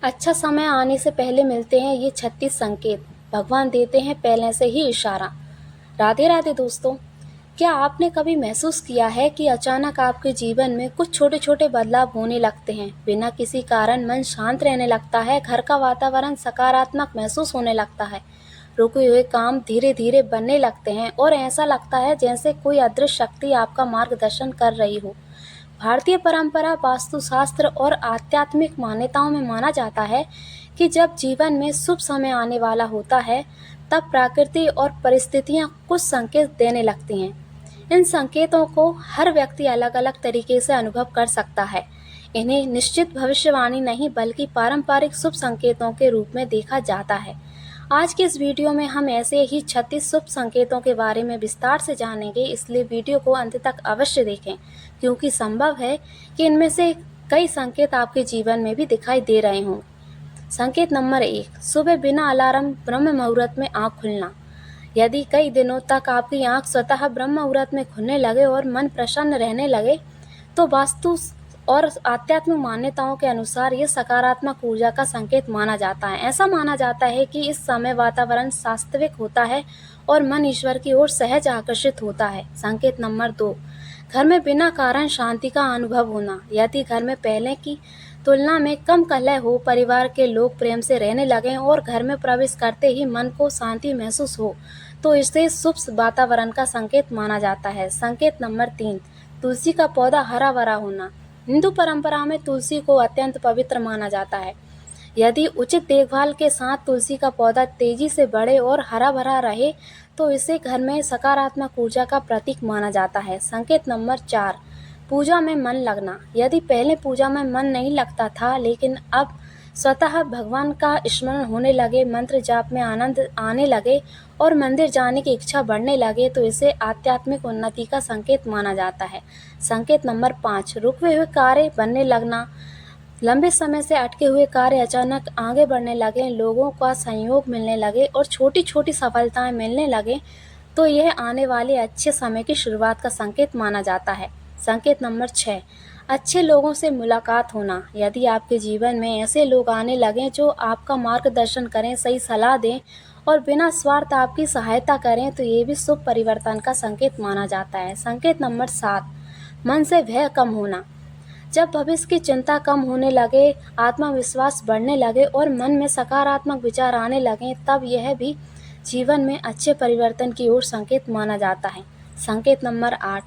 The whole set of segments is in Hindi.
अच्छा समय आने से पहले मिलते हैं ये 36 संकेत। भगवान देते हैं पहले से ही इशारा। राधे राधे दोस्तों। क्या आपने कभी महसूस किया है कि अचानक आपके जीवन में कुछ छोटे छोटे बदलाव होने लगते हैं? बिना किसी कारण मन शांत रहने लगता है, घर का वातावरण सकारात्मक महसूस होने लगता है, रुके हुए काम धीरे धीरे बनने लगते हैं और ऐसा लगता है जैसे कोई अदृश्य शक्ति आपका मार्गदर्शन कर रही हो। भारतीय परंपरा, वास्तुशास्त्र और आध्यात्मिक मान्यताओं में माना जाता है कि जब जीवन में शुभ समय आने वाला होता है, तब प्रकृति और परिस्थितियां कुछ संकेत देने लगती हैं। इन संकेतों को हर व्यक्ति अलग अलग तरीके से अनुभव कर सकता है। इन्हें निश्चित भविष्यवाणी नहीं बल्कि पारंपरिक शुभ संकेतों के रूप में देखा जाता है। आज के इस वीडियो में हम ऐसे ही 36 शुभ संकेतों के बारे में विस्तार से जानेंगे, इसलिए वीडियो को अंत तक अवश्य देखें, क्योंकि संभव है कि इनमें से कई संकेत आपके जीवन में भी दिखाई दे रहे हों। संकेत नंबर 1, सुबह बिना अलार्म ब्रह्म मुहूर्त में आँख खुलना। यदि कई दिनों तक आपकी आँख स्वतः ब्रह्म मुहूर्त में खुलने लगे और मन प्रसन्न रहने लगे, तो वास्तु और आध्यात्मिक मान्यताओं के अनुसार ये सकारात्मक ऊर्जा का संकेत माना जाता है। ऐसा माना जाता है कि इस समय वातावरण वास्तविक होता है और मन ईश्वर की ओर सहज आकर्षित होता है। संकेत नंबर 2, घर में बिना कारण शांति का अनुभव होना। यदि घर में पहले की तुलना में कम कलह हो, परिवार के लोग प्रेम से रहने लगें और घर में प्रवेश करते ही मन को शांति महसूस हो, तो इसे शुभ वातावरण का संकेत माना जाता है। संकेत नंबर 3, तुलसी का पौधा हरा भरा होना। हिंदू परंपरा में तुलसी को अत्यंत पवित्र माना जाता है। यदि उचित देखभाल के साथ तुलसी का पौधा तेजी से बढ़े और हरा भरा रहे, तो इसे घर में सकारात्मक ऊर्जा का प्रतीक माना जाता है। संकेत नंबर 4, पूजा में मन लगना। यदि पहले पूजा में मन नहीं लगता था, लेकिन अब स्वतः भगवान का स्मरण होने लगे, मंत्र जाप में आनंद आने लगे और मंदिर जाने की इच्छा बढ़ने लगे, तो इसे आध्यात्मिक उन्नति का संकेत माना जाता है। संकेत नंबर 5, रुके हुए कार्य बनने लगना। लंबे समय से अटके हुए कार्य अचानक आगे बढ़ने लगे, लोगों का सहयोग मिलने लगे और छोटी छोटी सफलताएं मिलने लगे, तो यह आने वाले अच्छे समय की शुरुआत का संकेत माना जाता है। संकेत नंबर 6, अच्छे लोगों से मुलाकात होना। यदि आपके जीवन में ऐसे लोग आने लगें जो आपका मार्गदर्शन करें, सही सलाह दें और बिना स्वार्थ आपकी सहायता करें, तो ये भी शुभ परिवर्तन का संकेत माना जाता है। संकेत नंबर 7, मन से भय कम होना। जब भविष्य की चिंता कम होने लगे, आत्मविश्वास बढ़ने लगे और मन में सकारात्मक विचार आने लगे, तब यह भी जीवन में अच्छे परिवर्तन की ओर संकेत माना जाता है। संकेत नंबर 8,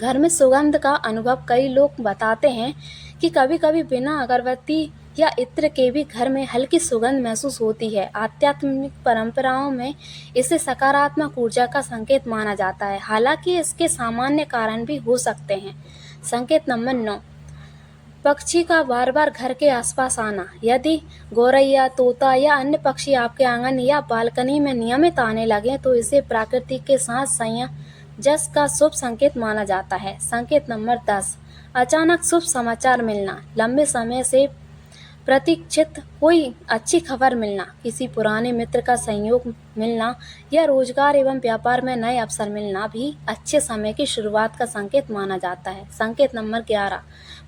घर में सुगंध का अनुभव। कई लोग बताते हैं कि कभी-कभी बिना अगरबत्ती या इत्र के भी घर में हल्की सुगंध महसूस होती है। आध्यात्मिक परंपराओं में इसे सकारात्मक ऊर्जा का संकेत माना जाता है, हालांकि इसके सामान्य कारण भी हो सकते हैं। संकेत नंबर 9, पक्षी का बार बार घर के आसपास आना। यदि गौरैया, तोता या अन्य पक्षी आपके आंगन या बालकनी में नियमित आने लगे, तो इसे प्रकृति के साथ सामंजस्य का शुभ संकेत माना जाता है। संकेत नंबर 10, अचानक शुभ समाचार मिलना। लंबे समय से प्रतीक्षित कोई अच्छी खबर मिलना, किसी पुराने मित्र का सहयोग मिलना या रोजगार एवं व्यापार में नए अवसर मिलना भी अच्छे समय की शुरुआत का संकेत माना जाता है। संकेत नंबर 11,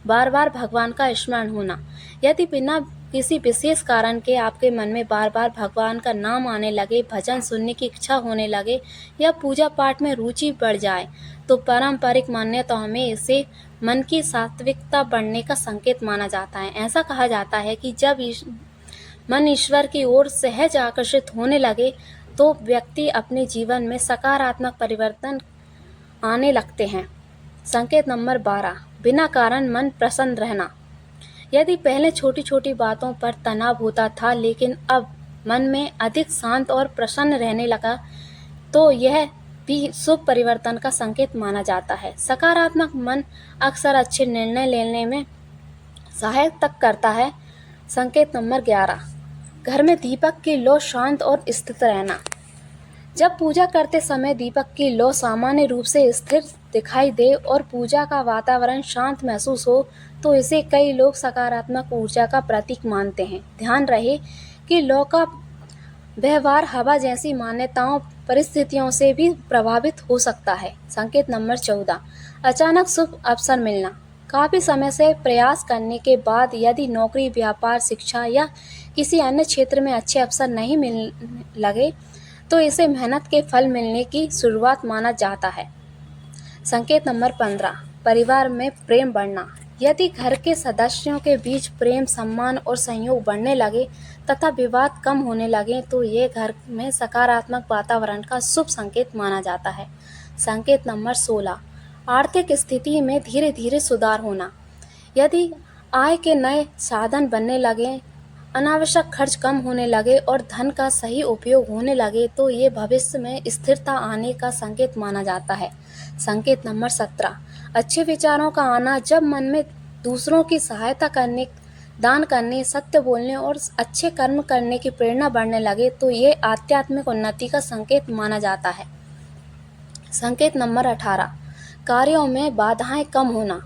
बार बार भगवान का स्मरण होना। यदि बिना किसी विशेष कारण के आपके मन में बार बार भगवान का नाम आने लगे, भजन सुनने की इच्छा होने लगे या पूजा पाठ में रुचि बढ़ जाए, तो पारंपरिक मान्यताओं में इसे मन की सात्विकता बढ़ने का संकेत माना जाता है। ऐसा कहा जाता है कि जब मन ईश्वर की ओर सहज आकर्षित होने लगे, तो व्यक्ति अपने जीवन में सकारात्मक परिवर्तन आने लगते हैं। संकेत नंबर 12, बिना कारण मन प्रसन्न रहना। यदि पहले छोटी छोटी बातों पर तनाव होता था, लेकिन अब मन में अधिक शांत और प्रसन्न रहने लगा, तो यह भी शुभ परिवर्तन का संकेत माना जाता है। सकारात्मक मन अक्सर अच्छे निर्णय लेने में सहायता करता है। संकेत नंबर 11, घर में दीपक की लौ शांत और स्थिर रहना। जब पूजा करते समय दीपक की लौ सामान्य रूप से स्थिर दिखाई दे और पूजा का वातावरण शांत महसूस हो, तो इसे कई लोग सकारात्मक ऊर्जा का प्रतीक मानते हैं। ध्यान रहे कि लौ का व्यवहार हवा जैसी मान्यताओं परिस्थितियों से भी प्रभावित हो सकता है। संकेत नंबर 14, अचानक शुभ अवसर मिलना। काफ़ी समय से प्रयास करने के बाद यदि नौकरी, व्यापार, शिक्षा या किसी अन्य क्षेत्र में अच्छे अवसर नहीं मिलने लगे तो इसे मेहनत के फल मिलने की शुरुआत माना जाता है। संकेत नंबर 15, परिवार में प्रेम बढ़ना। यदि घर के सदस्यों के बीच प्रेम, सम्मान और सहयोग बढ़ने लगे तथा विवाद कम होने लगे तो ये घर में सकारात्मक वातावरण का शुभ संकेत माना जाता है। संकेत नंबर 16, आर्थिक स्थिति में धीरे धीरे सुधार होना। यदि आय के नए साधन बनने लगे, अनावश्यक खर्च कम होने लगे और धन का सही उपयोग होने लगे तो ये भविष्य में स्थिरता आने का संकेत माना जाता है। संकेत नंबर 17, अच्छे विचारों का आना। जब मन में दूसरों की सहायता करने, दान करने, सत्य बोलने और अच्छे कर्म करने की प्रेरणा बढ़ने लगे तो ये आध्यात्मिक उन्नति का संकेत माना जाता है। संकेत नंबर 18, कार्यों में बाधाएं कम होना।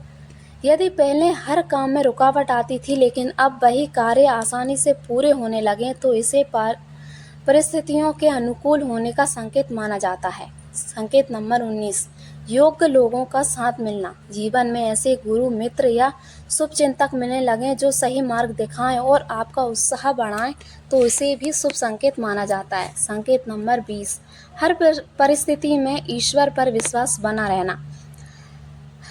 यदि पहले हर काम में रुकावट आती थी लेकिन अब वही कार्य आसानी से पूरे होने लगे तो इसे परिस्थितियों के अनुकूल होने का संकेत माना जाता है। संकेत नंबर 19, योग्य लोगों का साथ मिलना। जीवन में ऐसे गुरु, मित्र या शुभचिंतक मिलने लगे जो सही मार्ग दिखाएं और आपका उत्साह बढ़ाएं तो इसे भी शुभ संकेत माना जाता है। संकेत नंबर 20, हर परिस्थिति में ईश्वर पर विश्वास बना रहना।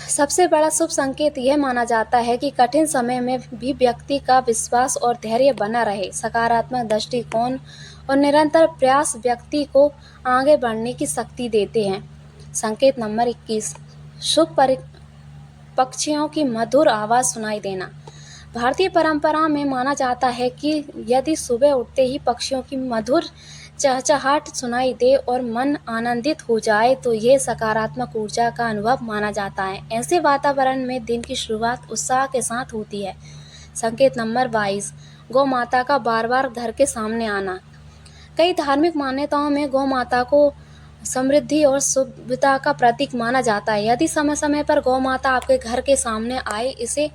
सबसे बड़ा शुभ संकेत यह माना जाता है कि कठिन समय में भी व्यक्ति का विश्वास और धैर्य बना रहे। सकारात्मक दृष्टिकोण और निरंतर प्रयास व्यक्ति को आगे बढ़ने की शक्ति देते हैं। संकेत नंबर 21, शुभ पक्षियों की मधुर आवाज़ सुनाई देना। भारतीय परंपरा में माना जाता है कि यदि सुबह उठते ही पक्षियों की मधुर चहचहाट सुनाई दे और मन आनंदित हो जाए तो ये सकारात्मक ऊर्जा का अनुभव माना जाता है। ऐसे वातावरण में दिन की शुरुआत उत्साह के साथ होती है। संकेत नंबर 22, गौ माता का बार बार घर के सामने आना। कई धार्मिक मान्यताओं में गौ माता को समृद्धि और शुभता का प्रतीक माना जाता है। यदि समय समय पर गौ माता आपके घर के सामने आए इसे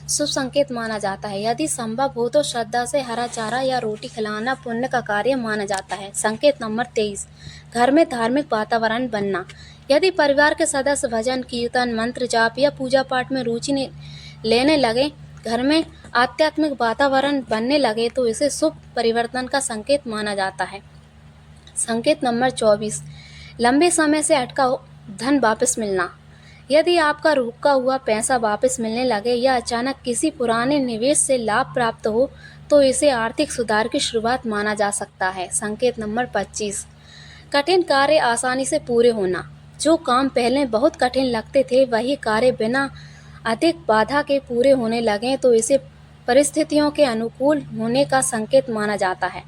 शुभ संकेत माना जाता है। यदि संभव हो तो श्रद्धा से हरा चारा या रोटी खिलाना पुण्य का कार्य माना जाता है। संकेत नंबर 23, घर में धार्मिक वातावरण बनना। यदि परिवार के सदस्य भजन, कीर्तन, मंत्र जाप या पूजा पाठ में रुचि लेने लगे, घर में आध्यात्मिक वातावरण बनने लगे तो इसे शुभ परिवर्तन का संकेत माना जाता है। संकेत नंबर 24, लंबे समय से अटका धन वापस मिलना। यदि आपका रुका हुआ पैसा वापस मिलने लगे या अचानक किसी पुराने निवेश से लाभ प्राप्त हो तो इसे आर्थिक सुधार की शुरुआत माना जा सकता है। संकेत नंबर 25, कठिन कार्य आसानी से पूरे होना। जो काम पहले बहुत कठिन लगते थे वही कार्य बिना अधिक बाधा के पूरे होने लगे तो इसे परिस्थितियों के अनुकूल होने का संकेत माना जाता है।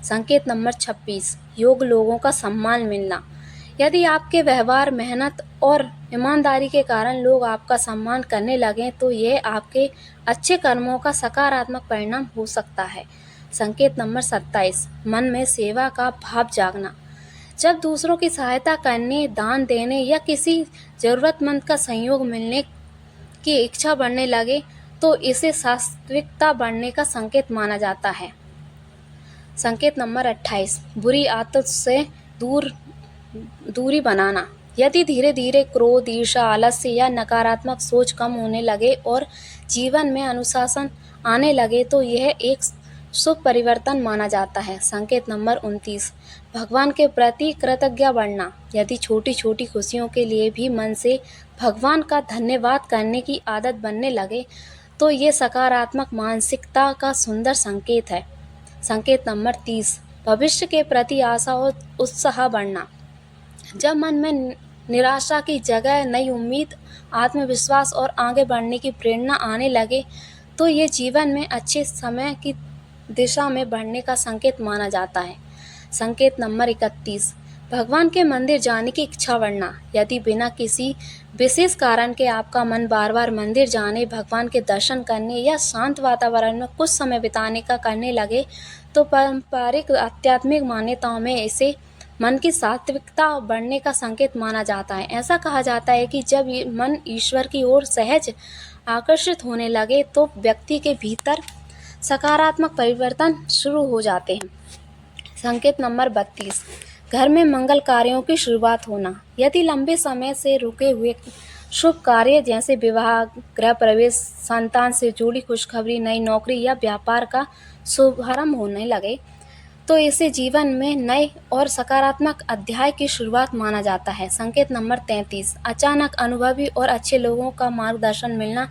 संकेत नंबर 26, योग्य लोगों का सम्मान मिलना। यदि आपके व्यवहार, मेहनत और ईमानदारी के कारण लोग आपका सम्मान करने लगें तो यह आपके अच्छे कर्मों का सकारात्मक परिणाम हो सकता है। संकेत नंबर 27, मन में सेवा का भाव जागना। जब दूसरों की सहायता करने, दान देने या किसी ज़रूरतमंद का सहयोग मिलने की इच्छा बढ़ने लगे तो इसे सात्विकता बढ़ने का संकेत माना जाता है। संकेत नंबर 28, बुरी आदत से दूरी बनाना। यदि धीरे धीरे क्रोध, ईर्ष्या, आलस्य या नकारात्मक सोच कम होने लगे और जीवन में अनुशासन आने लगे तो यह एक शुभ परिवर्तन माना जाता है। संकेत नंबर 29, भगवान के प्रति कृतज्ञ बढ़ना। यदि छोटी छोटी खुशियों के लिए भी मन से भगवान का धन्यवाद करने की आदत बनने लगे तो ये सकारात्मक मानसिकता का सुंदर संकेत है। संकेत नंबर 30, भविष्य के प्रति आशा और उत्साह बढ़ना। जब मन में निराशा की जगह नई उम्मीद, आत्मविश्वास और आगे बढ़ने की प्रेरणा आने लगे तो ये जीवन में अच्छे समय की दिशा में बढ़ने का संकेत माना जाता है। संकेत नंबर 31, भगवान के मंदिर जाने की इच्छा बढ़ना। यदि बिना किसी विशेष कारण के आपका मन बार बार मंदिर जाने, भगवान के दर्शन करने या शांत वातावरण में कुछ समय बिताने का करने लगे तो पारंपरिक आध्यात्मिक मान्यताओं में इसे मन की सात्विकता बढ़ने का संकेत माना जाता है। ऐसा कहा जाता है कि जब मन ईश्वर की ओर सहज आकर्षित होने लगे तो व्यक्ति के भीतर सकारात्मक परिवर्तन शुरू हो जाते हैं। संकेत नंबर 32, घर में मंगल कार्यों की शुरुआत होना। यदि लंबे समय से रुके हुए शुभ कार्य जैसे विवाह, गृह प्रवेश, संतान से जुड़ी खुशखबरी, नई नौकरी या व्यापार का शुभारंभ होने लगे तो इसे जीवन में नए और सकारात्मक अध्याय की शुरुआत माना जाता है। संकेत नंबर 33, अचानक अनुभवी और अच्छे लोगों का मार्गदर्शन मिलना।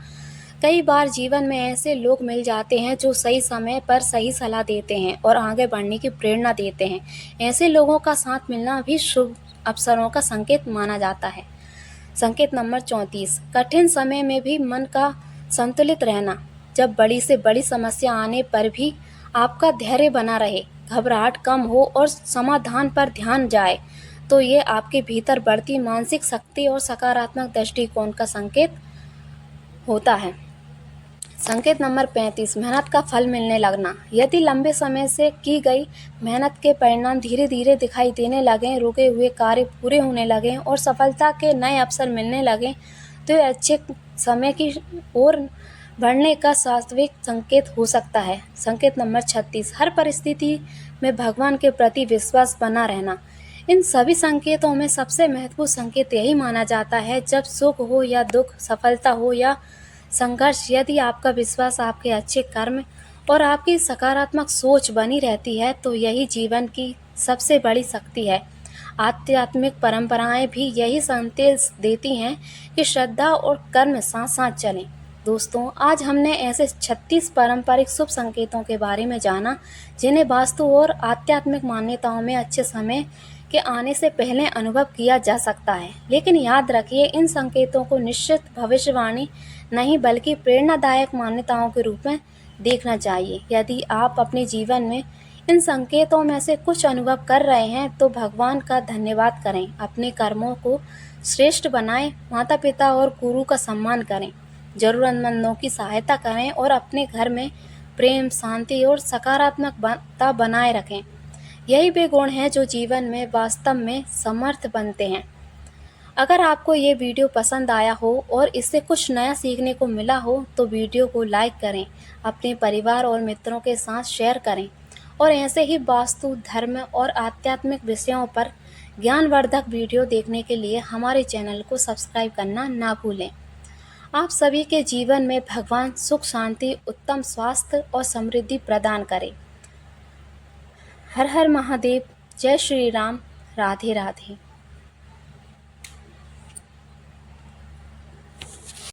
कई बार जीवन में ऐसे लोग मिल जाते हैं जो सही समय पर सही सलाह देते हैं और आगे बढ़ने की प्रेरणा देते हैं। ऐसे लोगों का साथ मिलना भी शुभ अवसरों का संकेत माना जाता है। संकेत नंबर 34, कठिन समय में भी मन का संतुलित रहना। जब बड़ी से बड़ी समस्या आने पर भी आपका धैर्य बना रहे, घबराहट कम हो और समाधान पर ध्यान जाए, तो ये आपके भीतर बढ़ती मानसिक शक्ति और सकारात्मक दृष्टिकोण का संकेत होता है। संकेत नंबर 35, मेहनत का फल मिलने लगना। यदि लंबे समय से की गई मेहनत के परिणाम धीरे धीरे दिखाई देने लगें, रुके हुए कार्य पूरे होने लगें और सफलता के नए अवसर मिलने लगें, तो ये अच्छे समय की ओर बढ़ने का वास्तविक संकेत हो सकता है। संकेत नंबर 36, हर परिस्थिति में भगवान के प्रति विश्वास बना रहना। इन सभी संकेतों में सबसे महत्वपूर्ण संकेत यही माना जाता है, जब सुख हो या दुख, सफलता हो या संघर्ष, यदि आपका विश्वास, आपके अच्छे कर्म और आपकी सकारात्मक सोच बनी रहती है तो यही जीवन की सबसे बड़ी शक्ति है। आध्यात्मिक परंपराएं भी यही संदेश देती हैं कि श्रद्धा और कर्म साथ साथ चलें। दोस्तों, आज हमने ऐसे 36 पारंपरिक शुभ संकेतों के बारे में जाना जिन्हें वास्तु और आध्यात्मिक मान्यताओं में अच्छे समय के आने से पहले अनुभव किया जा सकता है। लेकिन याद रखिए, इन संकेतों को निश्चित भविष्यवाणी नहीं बल्कि प्रेरणादायक मान्यताओं के रूप में देखना चाहिए। यदि आप अपने जीवन में इन संकेतों में से कुछ अनुभव कर रहे हैं तो भगवान का धन्यवाद करें, अपने कर्मों को श्रेष्ठ बनाएं, माता पिता और गुरु का सम्मान करें, जरूरतमंदों की सहायता करें और अपने घर में प्रेम, शांति और सकारात्मकता बनाए रखें। यही वे गुण हैं जो जीवन में वास्तव में समर्थ बनते हैं। अगर आपको ये वीडियो पसंद आया हो और इससे कुछ नया सीखने को मिला हो तो वीडियो को लाइक करें, अपने परिवार और मित्रों के साथ शेयर करें और ऐसे ही वास्तु, धर्म और आध्यात्मिक विषयों पर ज्ञानवर्धक वीडियो देखने के लिए हमारे चैनल को सब्सक्राइब करना ना भूलें। आप सभी के जीवन में भगवान सुख, शांति, उत्तम स्वास्थ्य और समृद्धि प्रदान करें। हर हर महादेव। जय श्री राम। राधे राधे।